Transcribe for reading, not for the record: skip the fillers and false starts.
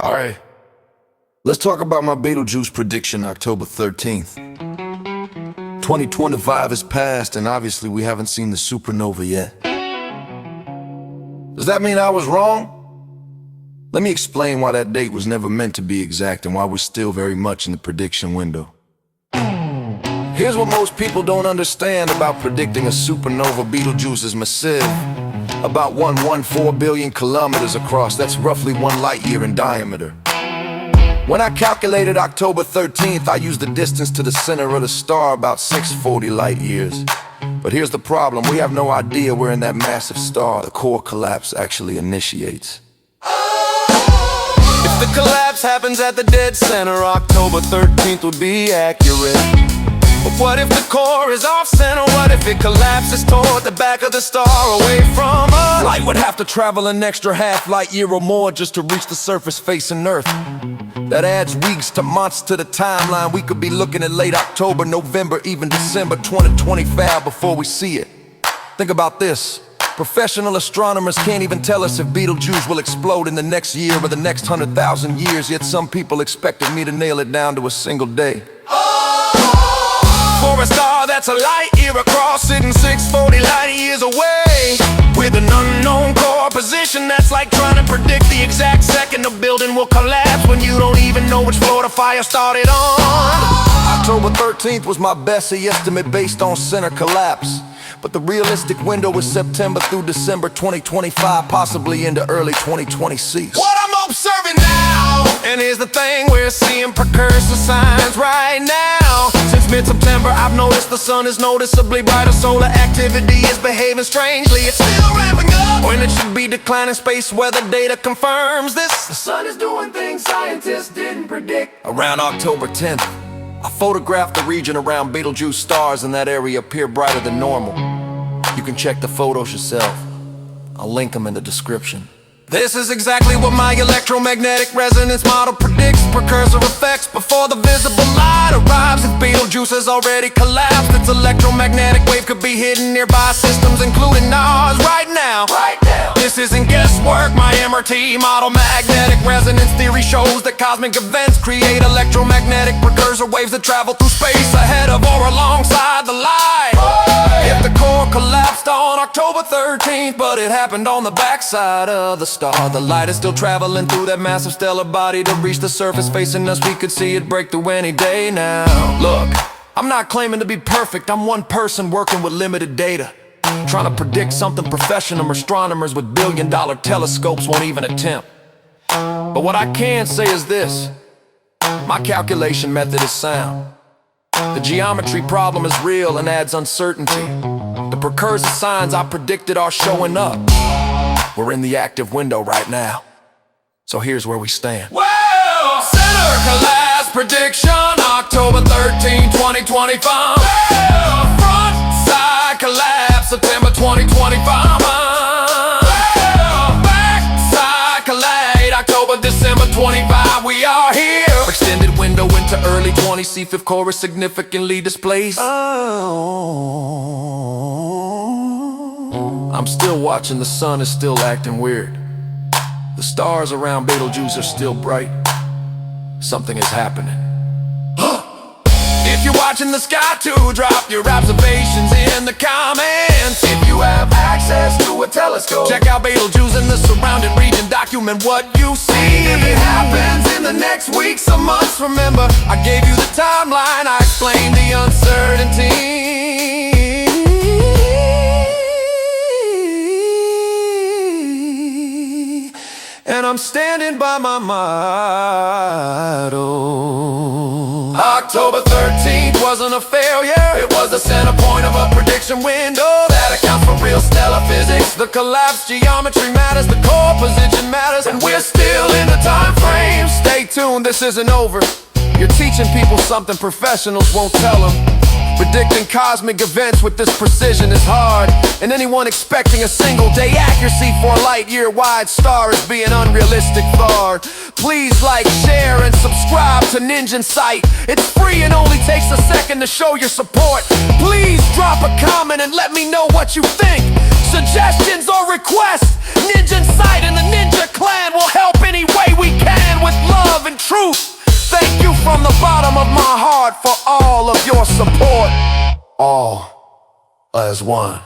Alright, let's talk about my Betelgeuse prediction October 13th. 2025 has passed and obviously we haven't seen the supernova yet. Does that mean I was wrong? Let me explain why that date was never meant to be exact and why we're still very much in the prediction window. Here's what most people don't understand about predicting a supernova. Betelgeuse's massive, about 114 billion kilometers across. That's roughly 1 light year in diameter. When I calculated October 13th, I used the distance to the center of the star, about 640 light years. But here's the problem, we have no idea where in that massive star the core collapse actually initiates. If the collapse happens at the dead center, October 13th would be accurate. But what if the core is off-center? What if it collapses toward the back of the star, away from us? Light would have to travel an extra half light year or more just to reach the surface facing Earth. That adds weeks to months to the timeline. We could be looking at late October, November, even December 2025 before we see it. Think about this. Professional astronomers can't even tell us if Betelgeuse will explode in the next year or the next 100,000 years, yet some people expected me to nail it down to a single day. For a star that's a light year across, sitting 640 light years away, with an unknown core position, that's like trying to predict the exact second a building will collapse when you don't even know which floor the fire started on. October 13th was my best estimate based on center collapse, but the realistic window was September through December 2025, possibly into early 2026. What I'm observing now, and here's the thing, we're seeing precursor signs right now. Since mid-September I've noticed the sun is noticeably brighter. Solar activity is behaving strangely, it's still ramping up when it should be declining. Space weather data confirms this. The sun is doing things scientists didn't predict. Around October 10th, I photographed the region around Betelgeuse. Stars in that area appear brighter than normal. You can check the photos yourself. I'll link them in the description. This is exactly what my electromagnetic resonance model predicts. Precursor effects before the visible light arrives. If Betelgeuse has already collapsed, its electromagnetic wave could be hitting nearby systems, including ours right now. This isn't guesswork, my MRT model magnetic resonance theory shows that cosmic events create electromagnetic precursor waves that travel through space ahead of or alongside the light. If the core collapsed on October 13th, but it happened on the backside of the star, the light is still traveling through that massive stellar body to reach the surface facing us. We could see it break through any day now. Look, I'm not claiming to be perfect. I'm one person working with limited data, trying to predict something professional astronomers with billion-dollar telescopes won't even attempt. But what I can say is this: my calculation method is sound. The geometry problem is real and adds uncertainty. The precursor signs I predicted are showing up. We're in the active window right now. So here's where we stand. Well, center collapse prediction, October 13, 2025. Well, front side collapse, September 2025. Well, back side collide, October, December 25. We are here. Extended window into early 20. See fifth core is significantly displaced. I'm still watching, the sun is still acting weird. The stars around Betelgeuse are still bright. Something is happening. If you're watching the sky too, drop your observations in the comments. If you have access to a telescope, check out Betelgeuse and the surrounding region, document what you see. If it happens in the next weeks or months, remember I gave you the timeline, I explained the uncertainty. And I'm standing by my motto. October 13th wasn't a failure, it was the center point of a prediction window that accounts for real stellar physics. The collapse geometry matters, the core position matters, and we're still in the time frame. Stay tuned, this isn't over. You're teaching people something professionals won't tell them. Predicting cosmic events with this precision is hard, and anyone expecting a single-day accuracy for a light-year-wide star is being unrealistic thought. Please like, share, and subscribe to NinjaNsite. It's free and only takes a second to show your support. Please drop a comment and let me know what you think. Suggestions or requests, NinjaNsite and the Ninja Clan will help any way we can with love and truth. Thank you from the bottom of my heart for all of your support. All as one.